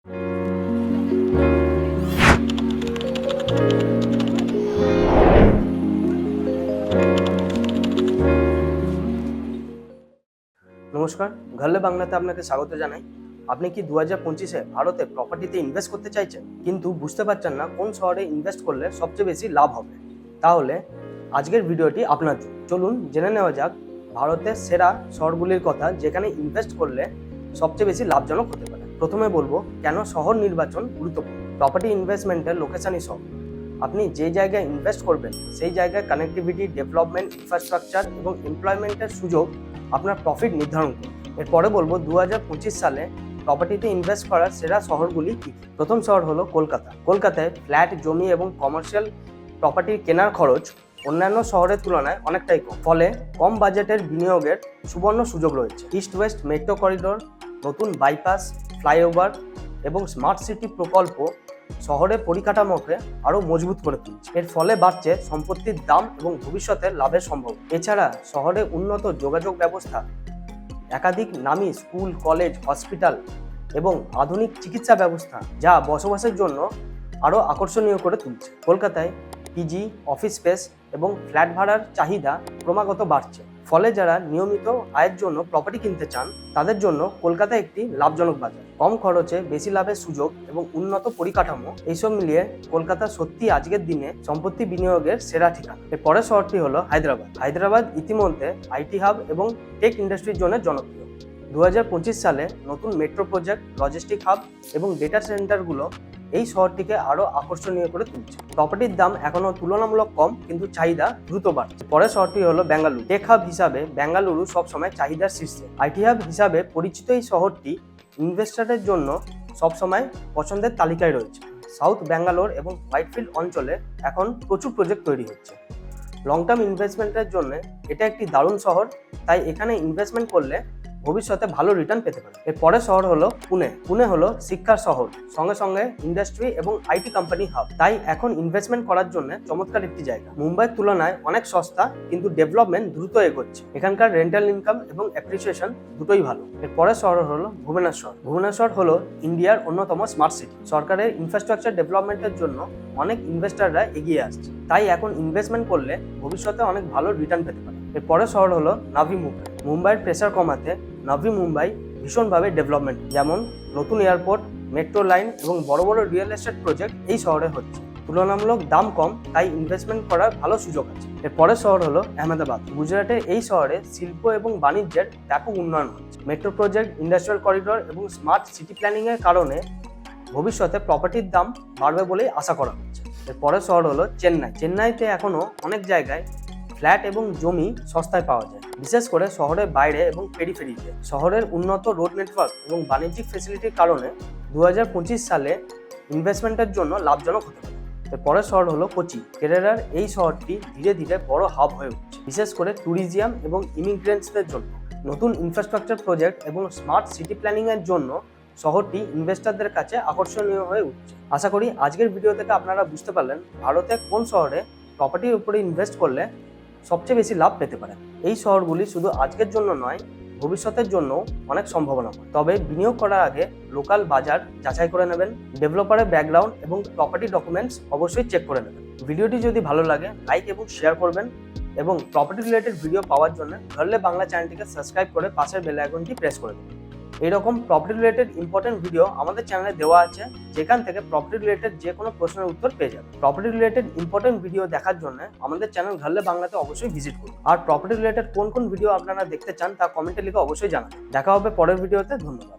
নমস্কার, ঘরলে বাংলাতে আপনাকে স্বাগত জানাই। আপনি কি 2025-এ ভারতে প্রপার্টিতে ইনভেস্ট করতে চাইছেন, কিন্তু বুঝতে পারছেন না কোন শহরে ইনভেস্ট করলে সবচেয়ে বেশি লাভ হবে? তাহলে আজকের ভিডিওটি আপনার জন্য। চলুন জেনে নেওয়া যাক ভারতের সেরা শহরগুলির কথা যেখানে ইনভেস্ট করলে সবচেয়ে বেশি লাভজনক হতে পারে। প্রথমে বলবো কেন শহর নির্বাচন গুরুত্বপূর্ণ। প্রপার্টি ইনভেস্টমেন্টের লোকেশনই সব। আপনি যে জায়গায় ইনভেস্ট করবেন সেই জায়গায় কানেক্টিভিটি, ডেভেলপমেন্ট, ইনফ্রাস্ট্রাকচার এবং এমপ্লয়মেন্টের সুযোগ আপনার প্রফিট নির্ধারণ করবে। এরপরে বলবো 2025 সালে প্রপার্টিতে ইনভেস্ট করার সেরা শহরগুলি কী কী। প্রথম শহর হলো কলকাতা। কলকাতায় ফ্ল্যাট, জমি এবং কমার্শিয়াল প্রপার্টির কেনার খরচ অন্যান্য শহরের তুলনায় অনেকটাই কম, ফলে কম বাজেটের বিনিয়োগের সুবর্ণ সুযোগ রয়েছে। ইস্ট ওয়েস্ট মেট্রো করিডোর, নতুন বাইপাস, ফ্লাইওভার এবং স্মার্ট সিটি প্রকল্প শহরের পরিকাঠামোকে আরও মজবুত করে তুলছে। এর ফলে বাড়ছে সম্পত্তির দাম এবং ভবিষ্যতের লাভের সম্ভাবনা। এছাড়া শহরে উন্নত যোগাযোগ ব্যবস্থা, একাধিক নামী স্কুল, কলেজ, হসপিটাল এবং আধুনিক চিকিৎসা ব্যবস্থা যা বসবাসের জন্য আরও আকর্ষণীয় করে তুলছে। কলকাতায় পিজি, অফিস স্পেস এবং ফ্ল্যাট ভাড়ার চাহিদা ক্রমাগত বাড়ছে, ফলে যারা নিয়মিত আয়ের জন্য প্রপার্টি কিনতে চান তাদের জন্য কলকাতা একটি লাভজনক বাজার। কম খরচে বেশি লাভের সুযোগ এবং উন্নত পরিকাঠামো, এইসব মিলিয়ে কলকাতা সত্যি আজকের দিনে সম্পত্তি বিনিয়োগের সেরা ঠিকানা। এর পরের শহরটি হলো হায়দ্রাবাদ। হায়দ্রাবাদ ইতিমধ্যে আইটি হাব এবং টেক ইন্ডাস্ট্রির জন্য জনপ্রিয়। 2025 সালে নতুন মেট্রো প্রজেক্ট, লজিস্টিক হাব এবং ডেটা সেন্টারগুলো এই শহরটিকে আরও আকর্ষণীয় করে তুলছে। প্রপার্টির দাম এখনও তুলনামূলক কম, কিন্তু চাহিদা দ্রুত বাড়ছে। পরের শহরটি হলো বেঙ্গালুরু। টেক হাব হিসাবে বেঙ্গালুরু সবসময় চাহিদার শীর্ষে। আইটি হাব হিসাবে পরিচিত এই শহরটি ইনভেস্টরের জন্য সবসময় পছন্দের তালিকায় রয়েছে। সাউথ ব্যাঙ্গালোর এবং হোয়াইটফিল্ড অঞ্চলে এখন প্রচুর প্রজেক্ট তৈরি হচ্ছে। লং টার্ম ইনভেস্টমেন্টের জন্য এটা একটি দারুণ শহর, তাই এখানে ইনভেস্টমেন্ট করলে ভবিষ্যতে ভালো রিটার্ন পেতে পারে। এর পরের শহর হলো পুনে। পুনে হলো শিক্ষার শহর, সঙ্গে সঙ্গে ইন্ডাস্ট্রি এবং আইটি কোম্পানি হাব, তাই এখন ইনভেস্টমেন্ট করার জন্য চমৎকার একটি জায়গা। মুম্বাইয়ের তুলনায় অনেক সস্তা, কিন্তু ডেভেলপমেন্ট দ্রুত এগোচ্ছে। এখানকার রেন্টাল ইনকাম এবং অ্যাপ্রিসিয়েশন দুটোই ভালো। এর পরের শহর হলো ভুবনেশ্বর। ভুবনেশ্বর হলো ইন্ডিয়ার অন্যতম স্মার্ট সিটি। সরকারের ইনফ্রাস্ট্রাকচার ডেভেলপমেন্টের জন্য অনেক ইনভেস্টাররা এগিয়ে আসছে, তাই এখন ইনভেস্টমেন্ট করলে ভবিষ্যতে অনেক ভালো রিটার্ন পেতে পারে। এর পরের শহর হলো নাভি মুম্বাই। মুম্বাইয়ের প্রেসার কমাতে নাভি মুম্বাই ভীষণভাবে ডেভেলপমেন্ট, যেমন নতুন এয়ারপোর্ট, মেট্রো লাইন এবং বড় বড় রিয়েল এস্টেট প্রজেক্ট এই শহরে হচ্ছে। তুলনামূলক দাম কম, তাই ইনভেস্টমেন্ট করার ভালো সুযোগ আছে। এর পরের শহর হলো আহমেদাবাদ। গুজরাটের এই শহরে শিল্প এবং বাণিজ্যের ব্যাপক উন্নয়ন হচ্ছে। মেট্রো প্রজেক্ট, ইন্ডাস্ট্রিয়াল করিডোর এবং স্মার্ট সিটি প্ল্যানিং এর কারণে ভবিষ্যতে প্রপার্টির দাম বাড়বে বলেই আশা করা হচ্ছে। এর পরের শহর হলো চেন্নাই। চেন্নাইতে এখনো অনেক জায়গায় ফ্ল্যাট এবং জমি সস্তায় পাওয়া যায়, বিশেষ করে শহরের বাইরে এবং পেরিফেরিতে। শহরের উন্নত রোড নেটওয়ার্ক এবং বাণিজ্যিক ফ্যাসিলিটির কারণে 2025 সালে ইনভেস্টমেন্টের জন্য লাভজনক হতে পারে। এরপরের শহর হলো কোচি। কেরালার এই শহরটি ধীরে ধীরে বড় হাব হয়ে উঠছে, বিশেষ করে ট্যুরিজম এবং ইমিগ্রেন্টসদের জন্য। নতুন ইনফ্রাস্ট্রাকচার প্রজেক্ট এবং স্মার্ট সিটি প্ল্যানিং এর জন্য শহরটি ইনভেস্টরদের কাছে আকর্ষণীয় হয়ে উঠছে। আশা করি আজকের ভিডিও থেকে আপনারা বুঝতে পারলেন ভারতে কোন শহরে প্রপার্টির উপরে ইনভেস্ট করলে সবচেয়ে বেশি লাভ পেতে পারেন। এই শহরগুলি শুধু আজকের জন্য নয়, ভবিষ্যতের জন্য অনেক সম্ভাবনা হয়। তবে বিনিয়োগ করার আগে লোকাল বাজার যাচাই করে নেবেন, ডেভেলপারের ব্যাকগ্রাউন্ড এবং প্রপার্টি ডকুমেন্টস অবশ্যই চেক করে নেবেন। ভিডিওটি যদি ভালো লাগে লাইক এবং শেয়ার করবেন, এবং প্রপার্টি রিলেটেড ভিডিও পাওয়ার জন্য ঘরলে বাংলা চ্যানেলটিকে সাবস্ক্রাইব করে পাশের বেল আইকনটি প্রেস করে দেবেন। এইরকম প্রপার্টি রিলেটেড ইম্পর্টেন্ট ভিডিও আমাদের চ্যানেলে দেওয়া আছে, যেখান থেকে প্রপার্টি রিলেটেড যে কোনো প্রশ্নের উত্তর পেয়ে যাবেন। প্রপার্টি রিলেটেড ইম্পর্টেন্ট ভিডিও দেখার জন্য আমাদের চ্যানেল ঘরলে বাংলাতে অবশ্যই ভিজিট করুন। আর প্রপার্টি রিলেটেড কোন কোন ভিডিও আপনারা দেখতে চান তা কমেন্টে লিখে অবশ্যই জানান। দেখা হবে পরের ভিডিওতে। ধন্যবাদ।